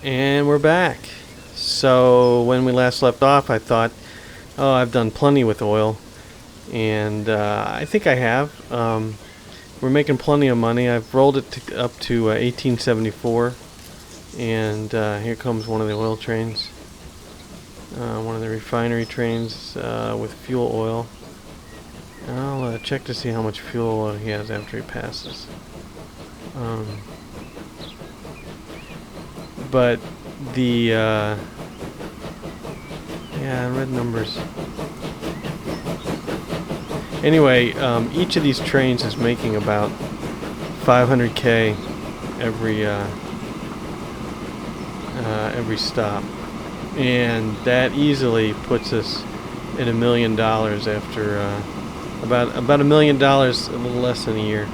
And we're back. So when we last left off, I thought, oh, I've done plenty with oil, and I think I have. We're making plenty of money. I've rolled it up to 1874, and here comes one of the oil trains, one of the refinery trains with fuel oil. I'll check to see how much fuel oil he has after he passes. But the red numbers. Anyway, each of these trains is making about 500K every stop, and that easily puts us at $1 million after about $1 million, a little less than a year.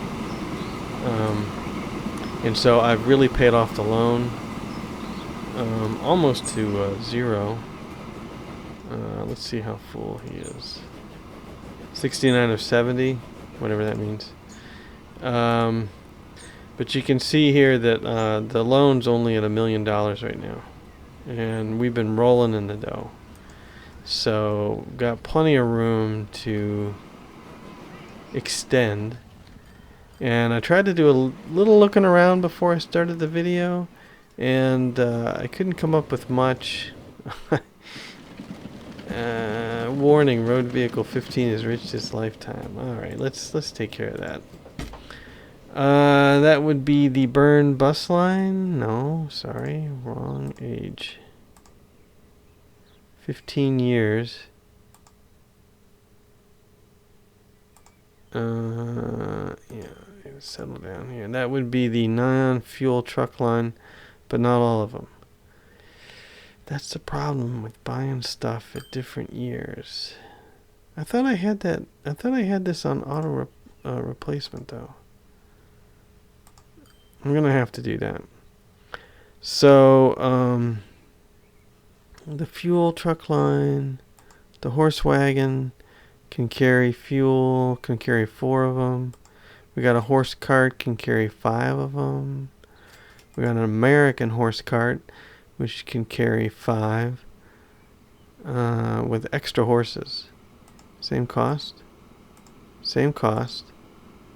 And so I've really paid off the loan. Almost to zero. Let's see how full he is. 69 of 70, whatever that means. But you can see here that the loan's only at $1 million right now, and we've been rolling in the dough. So got plenty of room to extend. And I tried to do a little looking around before I started the video, and I couldn't come up with much. Warning: road vehicle 15 has reached its lifetime. All right, let's take care of that. That would be the Burn bus line. No, sorry, wrong age. 15 years. Settle down here. That would be the non-fuel truck line, but not all of them. That's the problem with buying stuff at different years. I thought I had that. I thought I had this on auto replacement though. I'm gonna have to do that. So the fuel truck line, the horse wagon can carry fuel. Can carry 4 of them. We got a horse cart, can carry 5 of them. We got an American horse cart, which can carry 5 with extra horses. Same cost,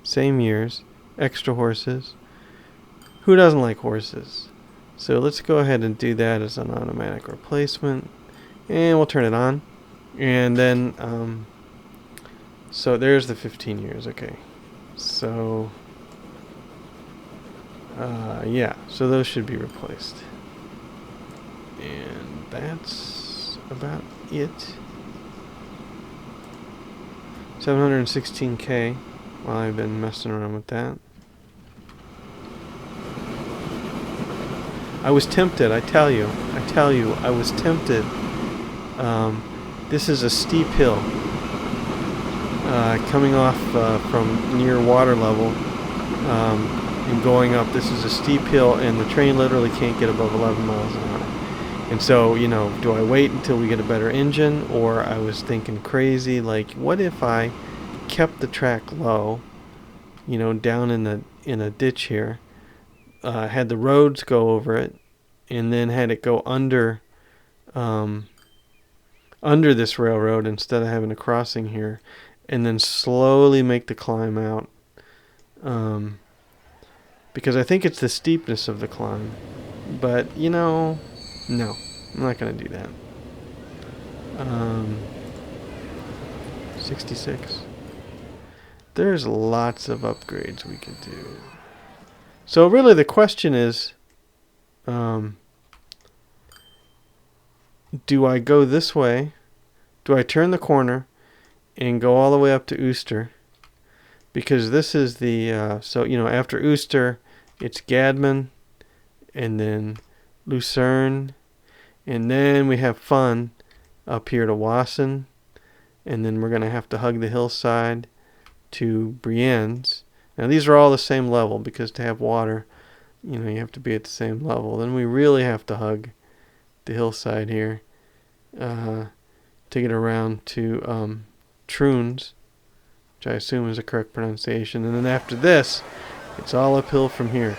same years, extra horses. Who doesn't like horses? So let's go ahead and do that as an automatic replacement, and we'll turn it on. And then, so there's the 15 years. Okay. So, so those should be replaced. And that's about it. 716K while I've been messing around with that. I was tempted, I tell you, I was tempted. This is a steep hill. Coming off from near water level and going up. This is a steep hill, and the train literally can't get above 11 miles an hour. And so, do I wait until we get a better engine? Or I was thinking crazy, like, what if I kept the track low, down in a ditch here, had the roads go over it, and then had it go under this railroad instead of having a crossing here, and then slowly make the climb out. Because I think it's the steepness of the climb. But, no, I'm not going to do that. 66. There's lots of upgrades we could do. So really the question is, do I go this way? Do I turn the corner and go all the way up to Ooster? Because this is the, after Ooster, it's Gadman, and then Lucerne, and then we have Fun up here to Wasson, and then we're going to have to hug the hillside to Brienne's. Now these are all the same level, because to have water, you have to be at the same level. Then we really have to hug the hillside here to get around to Troons, which I assume is the correct pronunciation. And then after this, it's all uphill from here.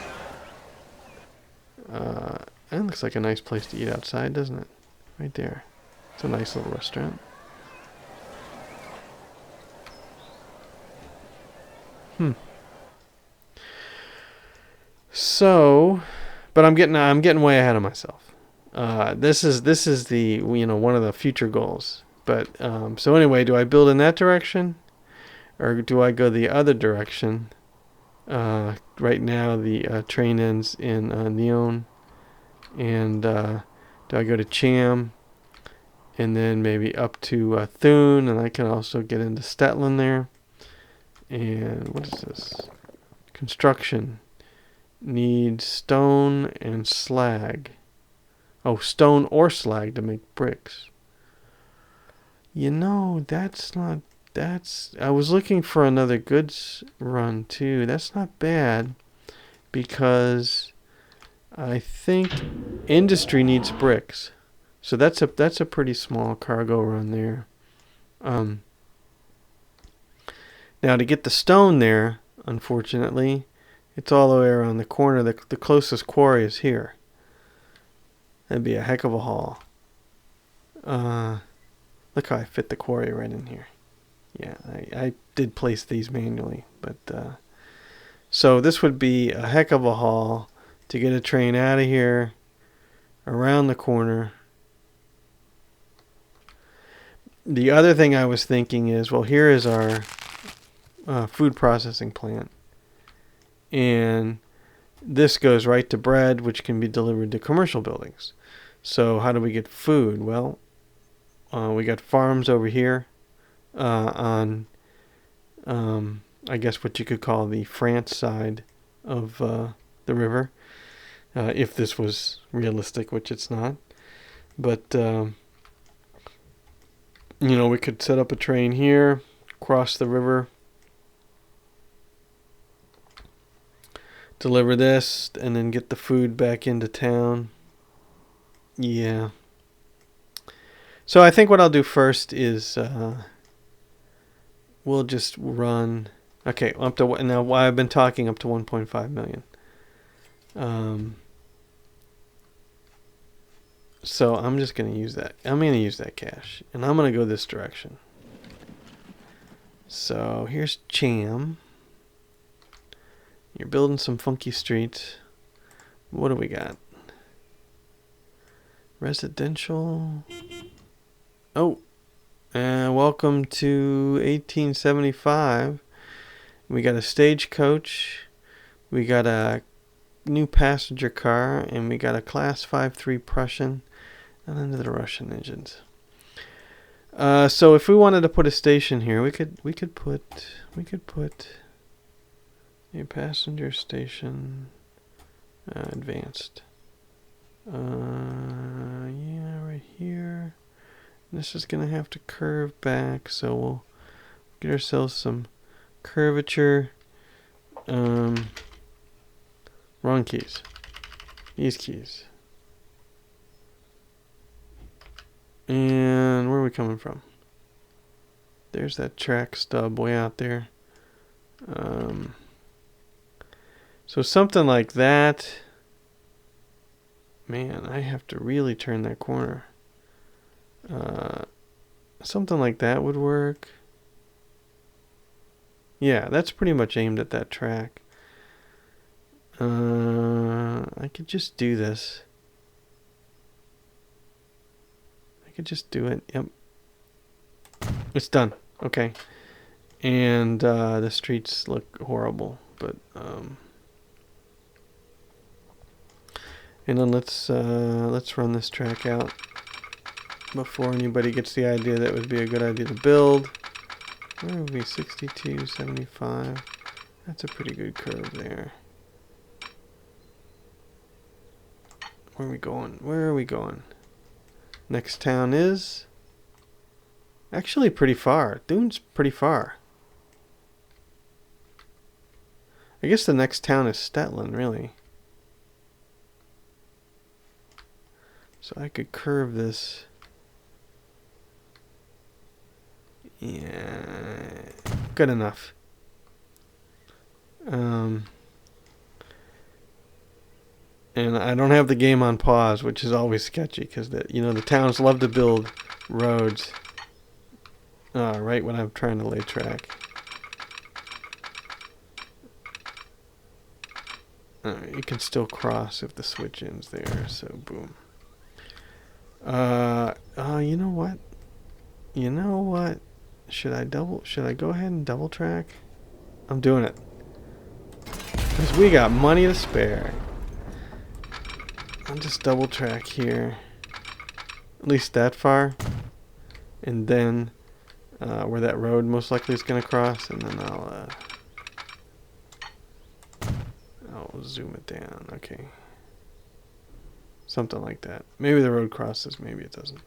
That looks like a nice place to eat outside, doesn't it? Right there. It's a nice little restaurant. So, but I'm getting way ahead of myself. This is the one of the future goals. But so anyway, do I build in that direction, or do I go the other direction? Right now the train ends in Neon, and do I go to Cham, and then maybe up to Thun, and I can also get into Stetland there. And what is this? Construction needs stone and slag. Oh, stone or slag to make bricks. That's not. I was looking for another goods run too. That's not bad, because I think industry needs bricks. So that's a pretty small cargo run there. Now to get the stone there, unfortunately, it's all the way around the corner. The closest quarry is here. That'd be a heck of a haul. Look how I fit the quarry right in here. Yeah, I did place these manually, but so this would be a heck of a haul to get a train out of here, around the corner. The other thing I was thinking is, well, here is our food processing plant, and this goes right to bread, which can be delivered to commercial buildings. So how do we get food? Well, we got farms over here on, I guess what you could call the France side of the river, if this was realistic, which it's not. But, we could set up a train here, cross the river, deliver this, and then get the food back into town. Yeah. So I think what I'll do first is we'll just run. Okay, up to now. I've been talking up to 1.5 million. So I'm just gonna use that. I'm gonna use that cash, and I'm gonna go this direction. So here's Cham. You're building some funky streets. What do we got? Residential. Oh, welcome to 1875. We got a stagecoach. We got a new passenger car, and we got a Class 5-3 Prussian, and under the Russian engines. So if we wanted to put a station here, we could put a passenger station, advanced. Yeah, right here. This is gonna have to curve back, so we'll get ourselves some curvature. Wrong keys. These keys. And where are we coming from? There's that track stub way out there. So something like that. Man, I have to really turn that corner. Something like that would work. Yeah, that's pretty much aimed at that track. I could just do this. I could just do it. Yep. It's done. Okay. And the streets look horrible, but and then let's run this track out before anybody gets the idea that would be a good idea to build. Where would be 62.75? That's a pretty good curve there. Where are we going? Where are we going? Next town is actually pretty far. Thune's pretty far. I guess the next town is Stetland, really. So I could curve this. Yeah, good enough. And I don't have the game on pause, which is always sketchy because the towns love to build roads right when I'm trying to lay track. You can still cross if the switch ends there, so boom. You know what? You know what? Should I go ahead and double track? I'm doing it. Because we got money to spare. I'll just double track here. At least that far. And then where that road most likely is going to cross. And then I'll zoom it down. Okay. Something like that. Maybe the road crosses. Maybe it doesn't.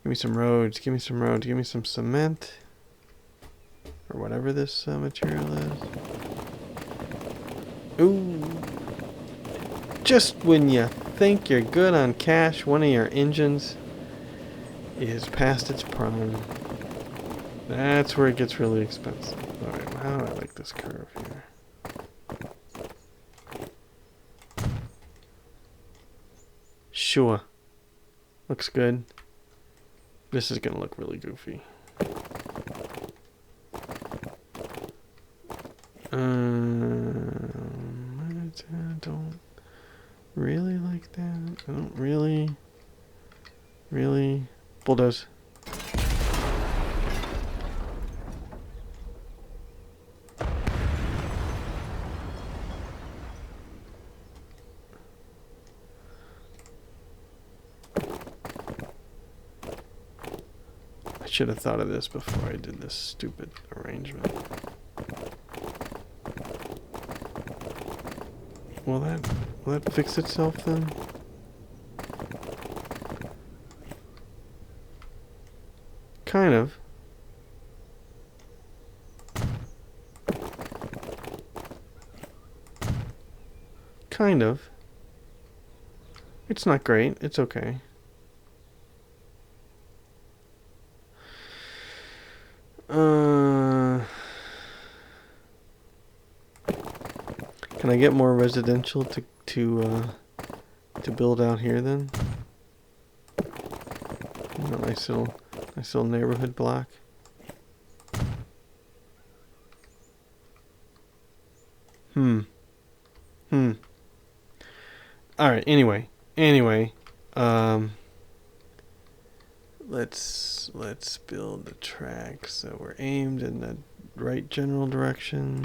Give me some roads. Give me some roads. Give me some cement. Or whatever this material is. Ooh. Just when you think you're good on cash, one of your engines is past its prime. That's where it gets really expensive. Alright, how do I like this curve here? Sure. Looks good. This is gonna look really goofy. I don't really like that. I don't really bulldoze. I should have thought of this before I did this stupid arrangement. Will that fix itself then? Kind of. Kind of. It's not great. It's okay. Can I get more residential to build out here then? A nice little neighborhood block. All right. Anyway. Let's build the track so we're aimed in the right general direction.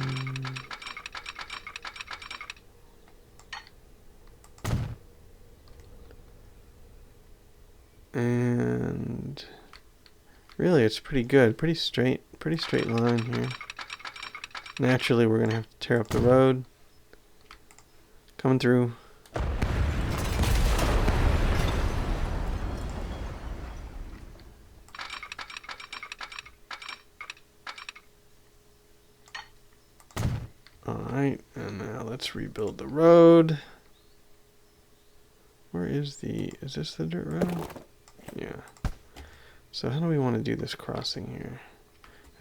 And really it's pretty good, pretty straight line here. Naturally we're gonna have to tear up the road. Coming through. Alright, and now let's rebuild the road. Where is this the dirt road? Yeah. So how do we want to do this crossing here?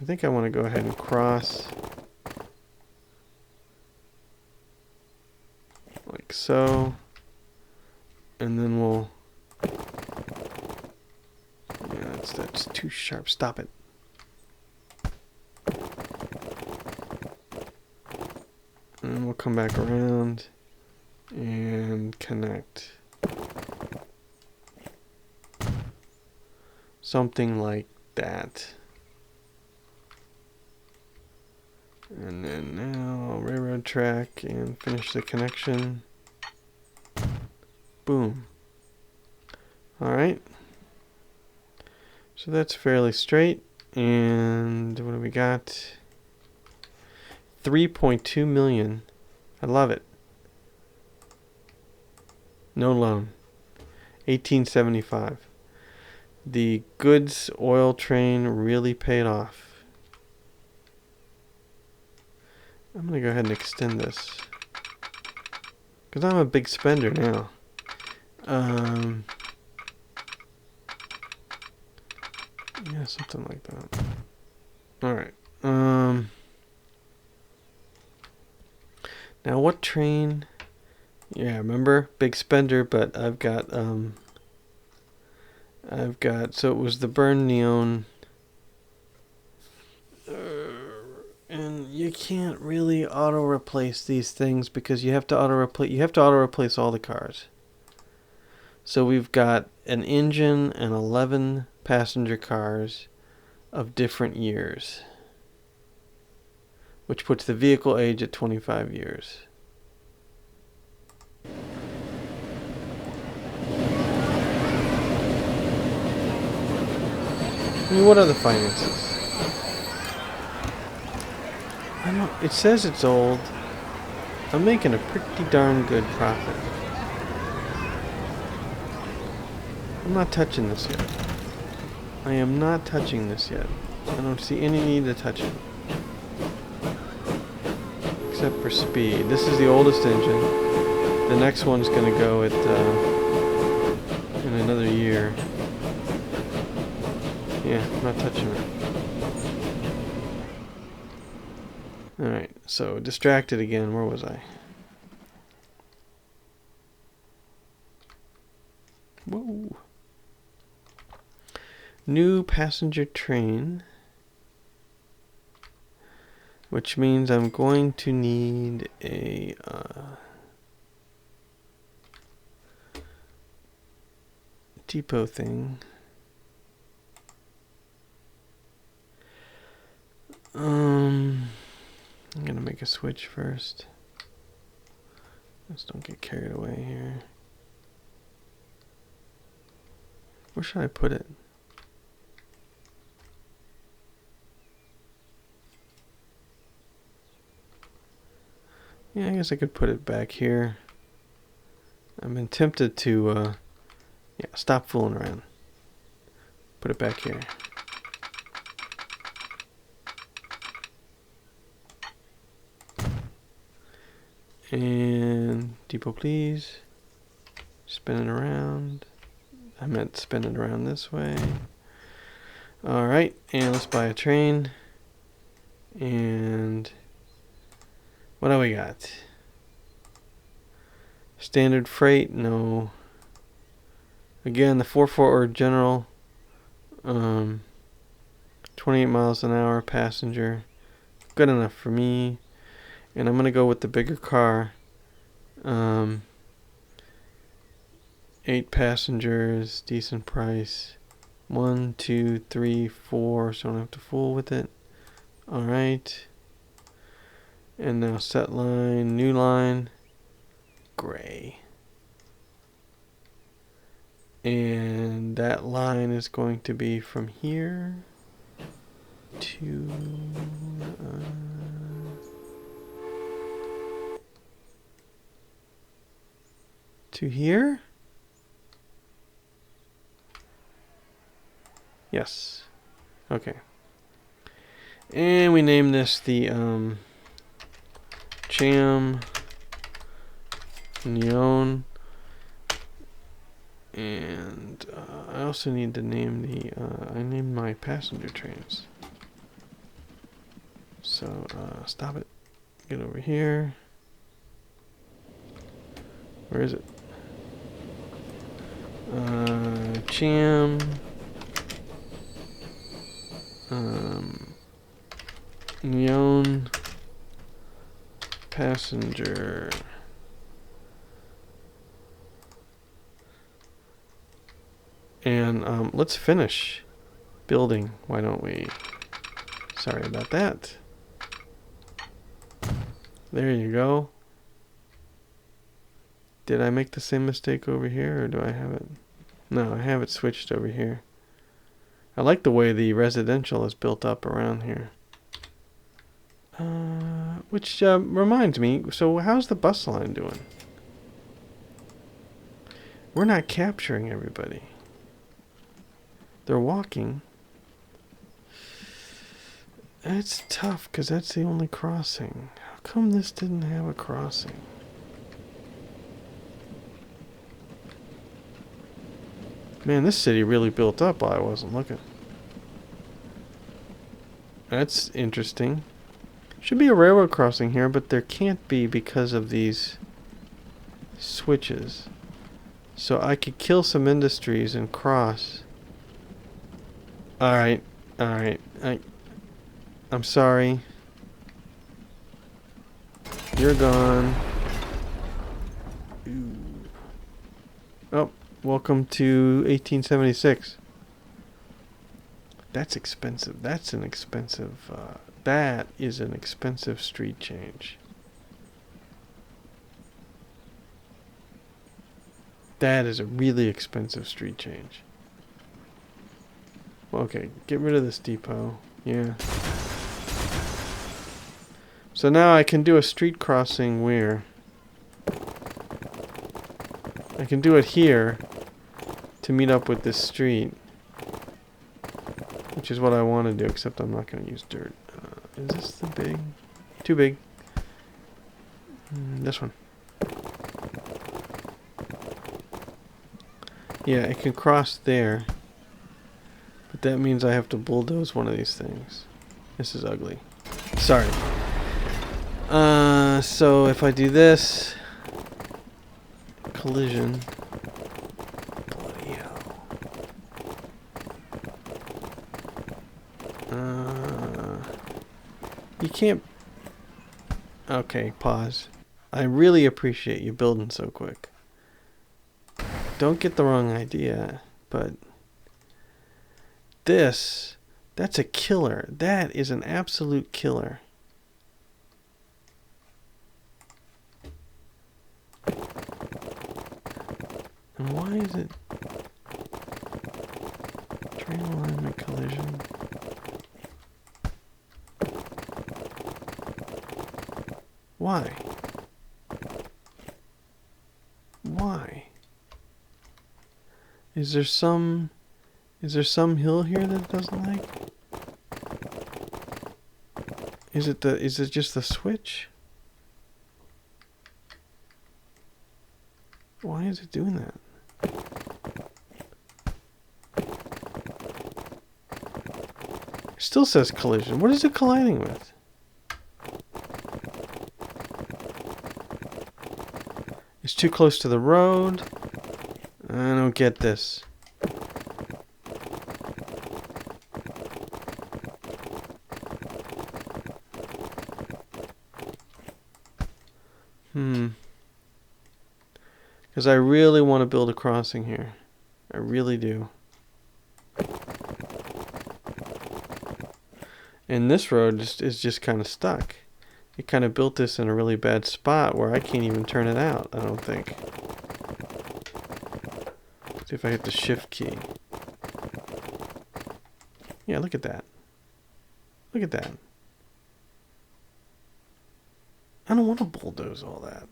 I think I want to go ahead and cross like so. And then we'll... Yeah, that's too sharp. Stop it. And we'll come back around and connect. Something like that. And then now railroad track and finish the connection. Boom. Alright. So that's fairly straight. And what do we got? 3.2 million. I love it. No loan. 1875. The goods oil train really paid off. I'm going to go ahead and extend this. Because I'm a big spender now. Yeah, something like that. Alright. Now what train Yeah, remember? Big spender, but I've got, so it was the burn neon. And you can't really auto replace these things because you have to auto replace all the cars. So we've got an engine and 11 passenger cars of different years, which puts the vehicle age at 25 years. I mean, what are the finances? I don't. It says it's old. I'm making a pretty darn good profit. I'm not touching this yet. I am not touching this yet. I don't see any need to touch it. Except for speed. This is the oldest engine. The next one's gonna go at in another year. Yeah, I'm not touching it. Alright, so distracted again. Where was I? Whoa. New passenger train. Which means I'm going to need a depot thing. I'm gonna make a switch first. Just don't get carried away here. Where should I put it? Yeah, I guess I could put it back here. I've been tempted to, yeah, stop fooling around. Put it back here. And depot, please. Spin it around. I meant spin it around this way. Alright, and let's buy a train. And what do we got? Standard freight, no. Again, the 4-4 or general. 28 miles an hour passenger. Good enough for me. And I'm gonna go with the bigger car. 8 passengers, decent price. 1, 2, 3, 4, so I don't have to fool with it. Alright. And now set line, new line, gray. And that line is going to be from here to here? Yes. Okay. And we name this the Cham Neon. And I also need to name the I named my passenger trains. So stop it. Get over here. Where is it? Cham Neon passenger. And let's finish building. Why don't we? Sorry about that. There you go. Did I make the same mistake over here, or do I have it? No, I have it switched over here. I like the way the residential is built up around here. Which reminds me, so how's the bus line doing? We're not capturing everybody. They're walking. It's tough because that's the only crossing. How come this didn't have a crossing? Man, this city really built up while I wasn't looking. That's interesting. Should be a railroad crossing here, but there can't be because of these switches. So I could kill some industries and cross. Alright, alright. I'm sorry. You're gone. Ooh. Oh, welcome to 1876. That's expensive. That's an expensive, that is an expensive street change. That is a really expensive street change. Okay, get rid of this depot. Yeah. So now I can do a street crossing where? I can do it here to meet up with this street. Which is what I want to do, except I'm not going to use dirt. Is this the big? Too big. This one. Yeah, it can cross there. But that means I have to bulldoze one of these things. This is ugly. Sorry. So if I do this... collision... Bloody hell. You can't... Okay, pause. I really appreciate you building so quick. Don't get the wrong idea, but... This... That's a killer. That is an absolute killer. And why is it... Train alignment collision... Why? Why? Is there some hill here that it doesn't like? Is it just the switch? Why is it doing that? It still says collision. What is it colliding with? It's too close to the road. I don't get this. Because I really want to build a crossing here. I really do. And this road is just kind of stuck. It kind of built this in a really bad spot where I can't even turn it out, I don't think. See if I hit the shift key. Yeah, look at that. Look at that. I don't want to bulldoze all that.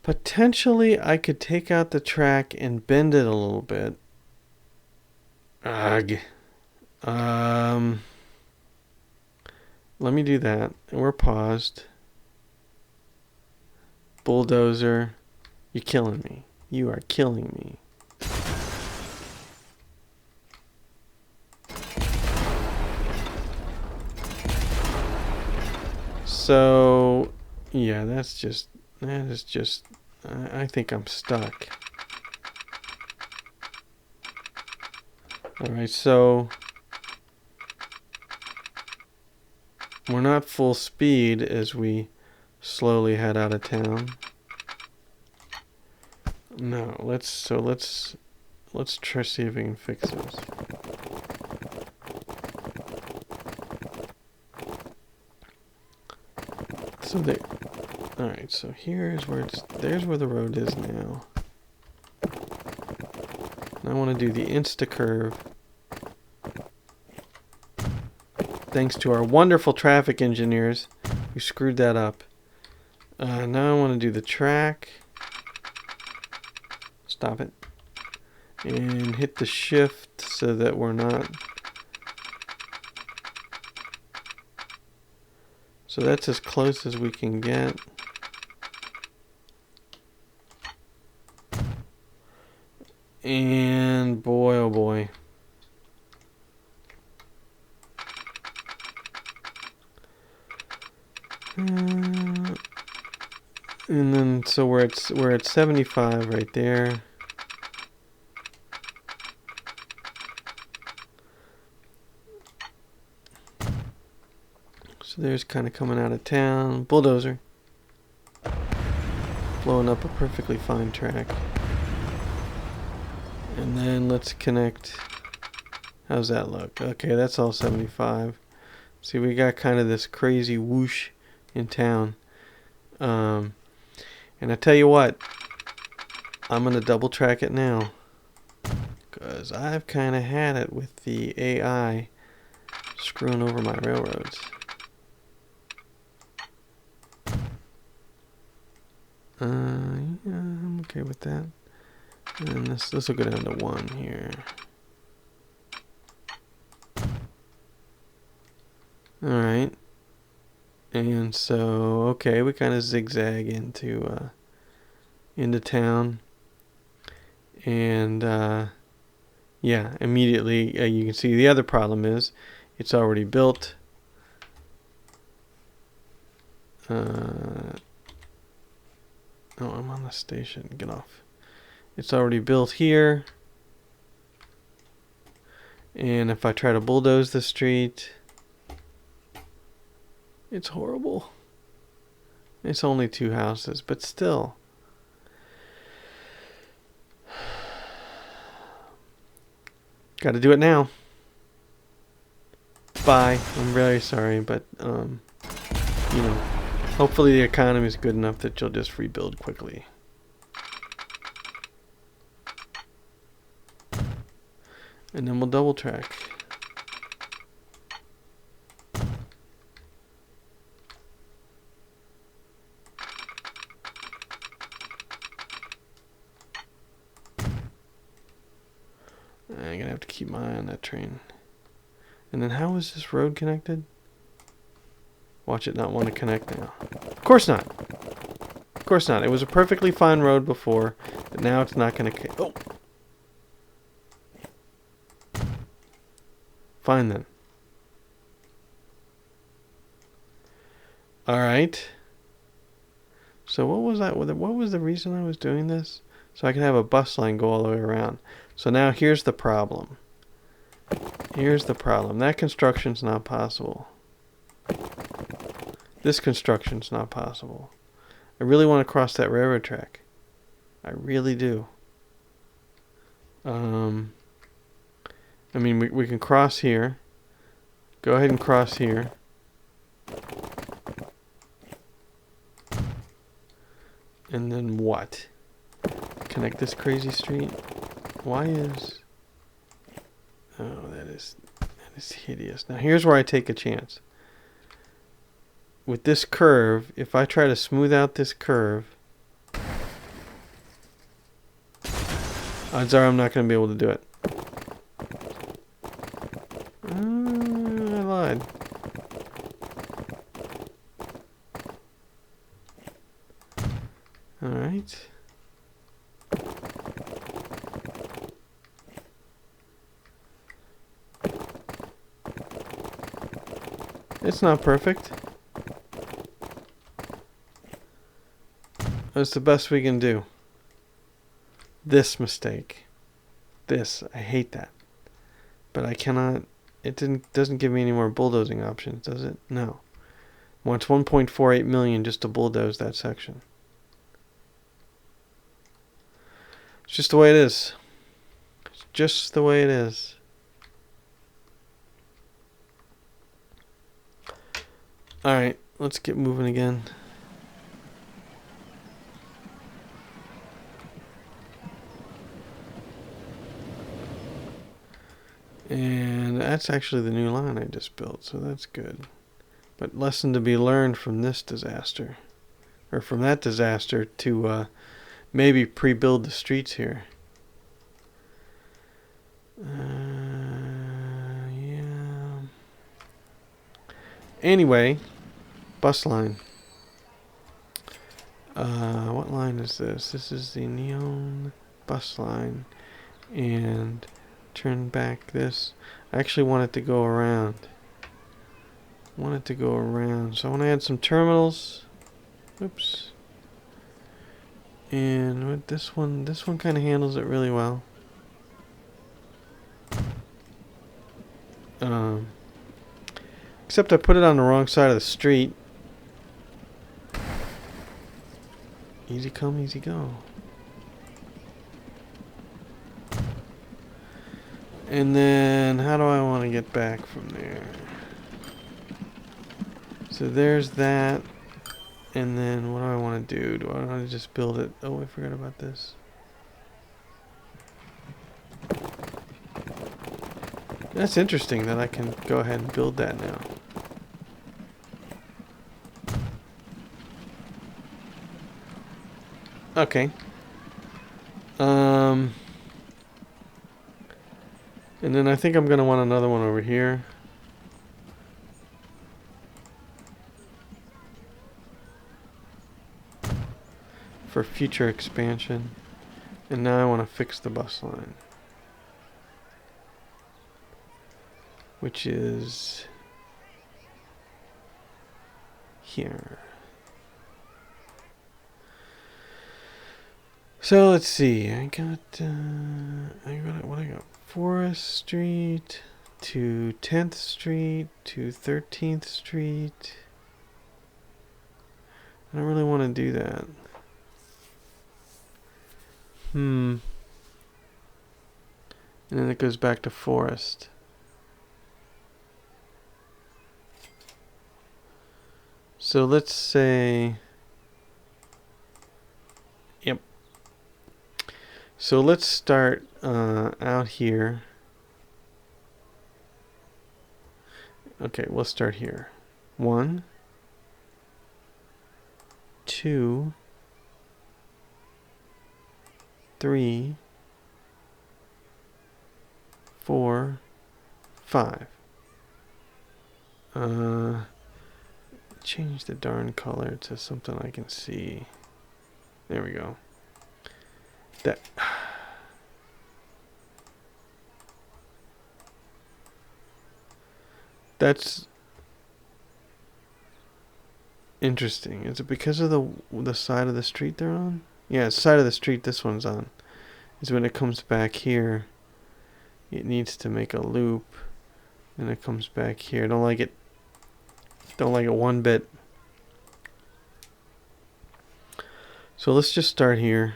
Potentially, I could take out the track and bend it a little bit. Ugh. Let me do that. We're paused. Bulldozer. You're killing me. You are killing me. So, yeah, that is just, I think I'm stuck. Alright, so we're not full speed as we slowly head out of town. No, let's try see if we can fix this. So there. Alright, so here's where there's where the road is now. And I want to do the insta curve. Thanks to our wonderful traffic engineers who screwed that up. Now I want to do the track. Stop it. And hit the shift so that we're not... So that's as close as we can get. And boy, oh boy. And then so we're at 75 right there. So there's kind of coming out of town. Bulldozer. Blowing up a perfectly fine track. And then let's connect. How's that look? Okay, that's all 75. See, we got kind of this crazy whoosh in town. And I tell you what, I'm going to double track it now. Because I've kind of had it with the AI screwing over my railroads. Yeah, I'm okay with that. And this will go down to 1 here. Alright. And so, okay, we kind of zigzag into town. And, yeah, immediately you can see the other problem is it's already built. Oh, I'm on the station. Get off. It's already built here. And if I try to bulldoze the street, it's horrible. It's only 2 houses, but still. Got to do it now. Bye. I'm very sorry, but, you know, hopefully the economy is good enough that you'll just rebuild quickly. And then we'll double track. I'm gonna have to keep my eye on that train. And then how is this road connected? Watch it not want to connect now. Of course not. Of course not. It was a perfectly fine road before, but now it's not gonna. Oh. Fine then. All right. So what was that? What was the reason I was doing this? So I can have a bus line go all the way around. So now here's the problem. Here's the problem. That construction's not possible. This construction's not possible. I really want to cross that railroad track. I really do. I mean, we can cross here. Go ahead and cross here. And then what? Connect this crazy street? Why is... Oh, that is hideous. Now here's where I take a chance. With this curve, if I try to smooth out this curve, odds are I'm not going to be able to do it. I lied. Alright. It's not perfect. That's the best we can do. This mistake. This. I hate that. But I cannot... It doesn't give me any more bulldozing options, does it? No. Wants 1.48 million just to bulldoze that section. It's just the way it is. It's just the way it is. Alright, let's get moving again. And that's actually the new line I just built, so that's good. But lesson to be learned from this disaster. Or from that disaster to maybe pre-build the streets here. Yeah. Anyway, bus line. What line is this? This is the neon bus line. And turn back this. I actually want it to go around. want it to go around. So I want to add some terminals. Oops. And with this one kind of handles it really well. Except I put it on the wrong side of the street. Easy come, easy go. And then, how do I want to get back from there? So there's that. And then, what do I want to do? Do I want to just build it? Oh, I forgot about this. That's interesting that I can go ahead and build that now. Okay. And then I think I'm going to want another one over here. For future expansion. And now I want to fix the bus line. Which is here. So let's see. I got what I got. Forest Street to 10th Street to 13th Street. I don't really want to do that. And then it goes back to Forest. So let's say, yep. So let's start out here. Okay, we'll start here. 1, 2, 3, 4, 5. Change the darn color to something I can see. There we go. That's interesting. Is it because of the side of the street they're on? Yeah, side of the street this one's on. Is when it comes back here, it needs to make a loop, and it comes back here. Don't like it. Don't like it one bit. So let's just start here.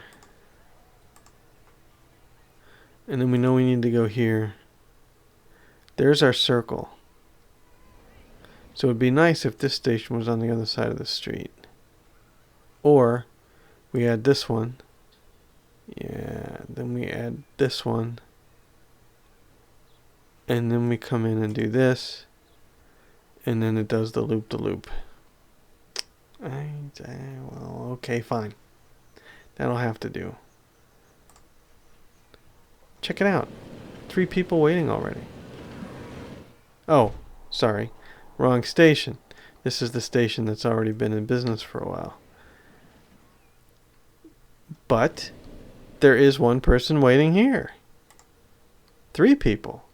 And then we know we need to go here. There's our circle. So it would be nice if this station was on the other side of the street. Or we add this one. Yeah, then we add this one. And then we come in and do this. And then it does the loop-de-loop. Well, okay, fine. That'll have to do. Check it out. 3 people waiting already. Oh, sorry. Wrong station. This is the station that's already been in business for a while. But there is one person waiting here. 3 people.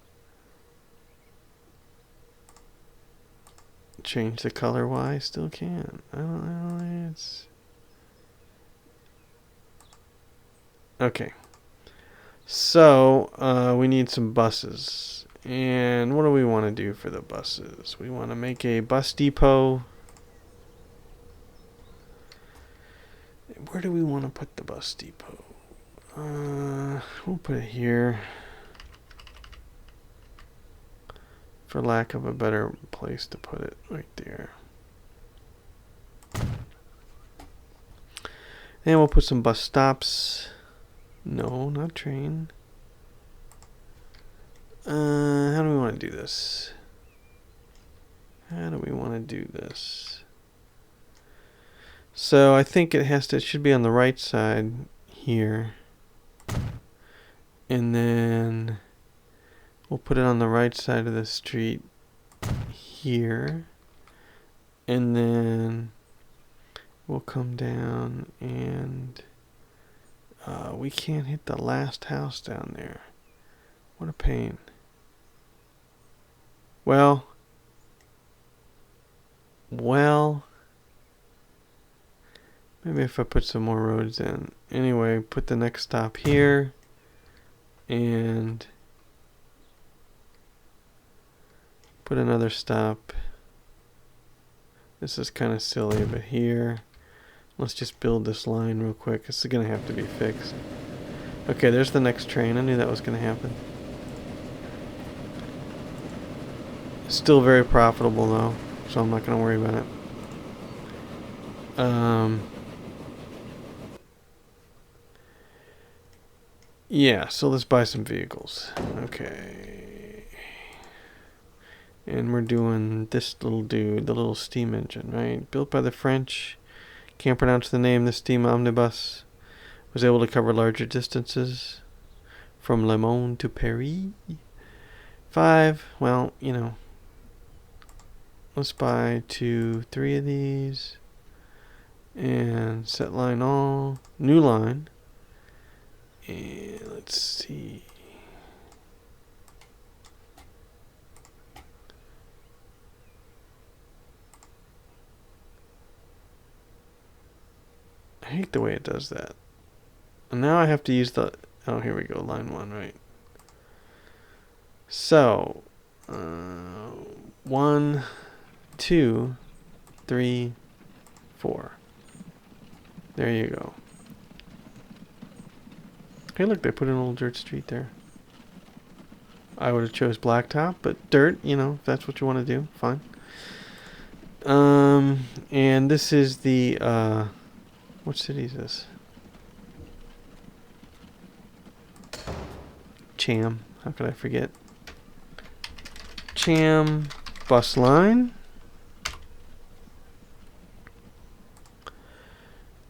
Change the color. Why? Still can. I don't know. It's okay. So we need some buses. And what do we want to do for the buses? We want to make a bus depot. Where do we want to put the bus depot? We'll put it here. For lack of a better place to put it, right there. And we'll put some bus stops. No, not train. How do we want to do this? So I think it should be on the right side here. And then we'll put it on the right side of the street here. And then we'll come down and we can't hit the last house down there. What a pain. Well, Well, maybe if I put some more roads in. Anyway, put the next stop here. And put another stop. This is kind of silly, but here. Let's just build this line real quick. This is going to have to be fixed. Okay, there's the next train. I knew that was going to happen. Still very profitable though, so I'm not going to worry about it. Yeah, so let's buy some vehicles. Okay. And we're doing this little dude, the little steam engine, right? Built by the French. Can't pronounce the name. The steam omnibus was able to cover larger distances from Le Mans to Paris. 5, well, you know. Let's buy 2, 3 of these. And set line all. New line. And let's see. I hate the way it does that. And now I have to use the... Oh, here we go. Line 1, right. So, 1, 2, 3, 4. There you go. Hey, look, they put an old dirt street there. I would have chose blacktop, but dirt, you know, if that's what you want to do, fine. And this is the, what city is this? Cham. How could I forget? Cham bus line.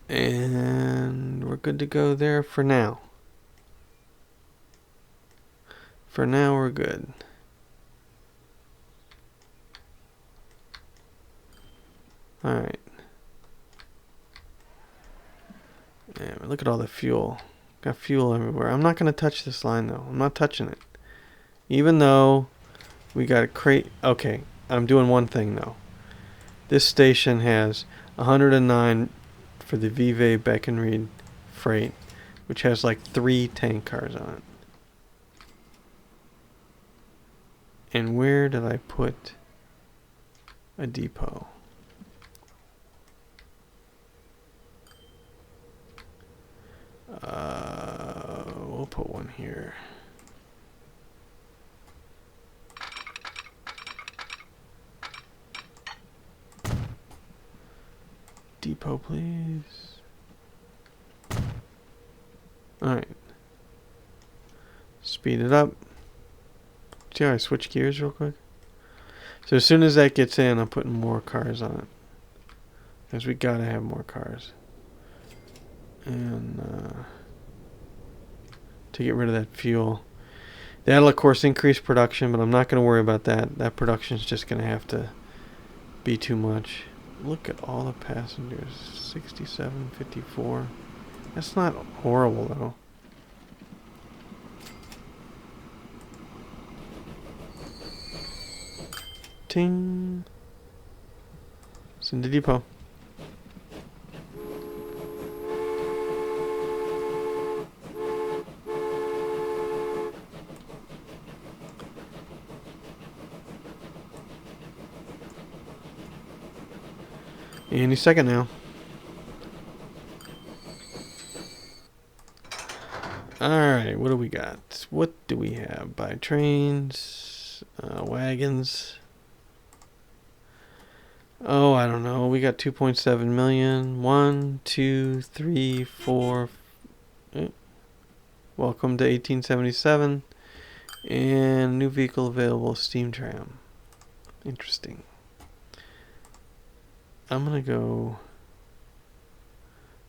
And we're good to go there for now. For now, we're good. Alright. Yeah, look at all the fuel. Got fuel everywhere. I'm not going to touch this line, though. I'm not touching it. Even though we got a crate. Okay, I'm doing one thing, though. This station has 109 for the Vive Beckenried freight, which has like 3 tank cars on it. And where did I put a depot? We'll put one here. Depot, please. Alright. Speed it up. See how I switch gears real quick? So as soon as that gets in, I'm putting more cars on it. Because we gotta have more cars. And to get rid of that fuel. That'll of course increase production, but I'm not going to worry about that. That production's just going to have to be too much. Look at all the passengers. 67, 54. That's not horrible though. Ting. It's in the depot. Any second now. Alright, what do we got? What do we have? By trains, wagons. Oh, I don't know. We got 2.7 million. 1, 2, 3, 4. Welcome to 1877. And new vehicle available, steam tram. Interesting. I'm going to go...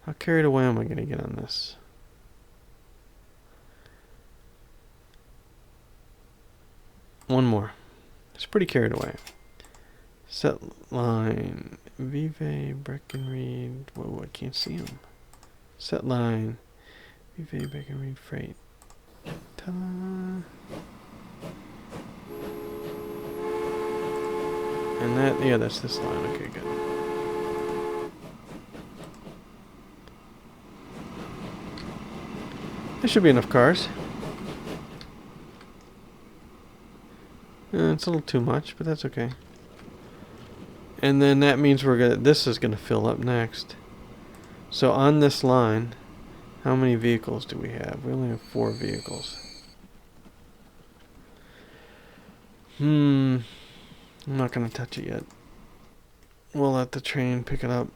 How carried away am I going to get on this? One more. It's pretty carried away. Set line. Vive, Breckenried. Whoa, I can't see him. Set line. Vive, Breckenried, freight. Ta-da! And that, yeah, that's this line. Okay, good. There should be enough cars. It's a little too much, but that's okay. And then that means this is gonna fill up next. So on this line, how many vehicles do we have? We only have 4 vehicles. I'm not gonna touch it yet. We'll let the train pick it up.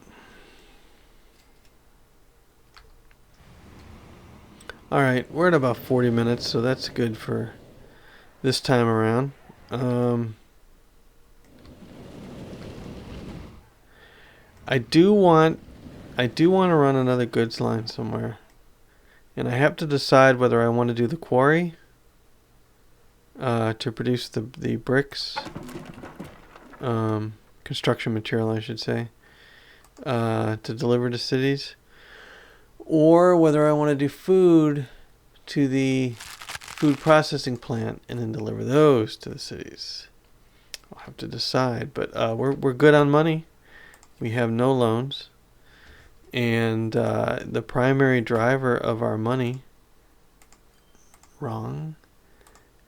Alright, we're at about 40 minutes, so that's good for this time around. I do want to run another goods line somewhere. And I have to decide whether I want to do the quarry to produce the bricks. Construction material, I should say. To deliver to cities. Or whether I want to do food to the food processing plant and then deliver those to the cities. I'll have to decide. But we're good on money. We have no loans. And the primary driver of our money... Wrong.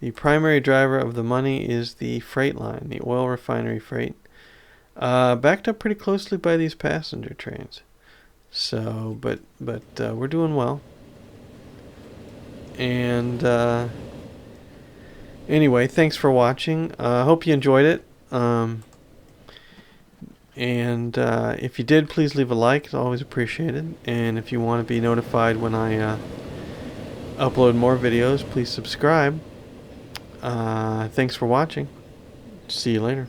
The primary driver of the money is the freight line, the oil refinery freight. Backed up pretty closely by these passenger trains. So, but we're doing well. And anyway, thanks for watching. I hope you enjoyed it. And if you did, please leave a like. It's always appreciated. And if you want to be notified when I upload more videos, please subscribe. Thanks for watching. See you later.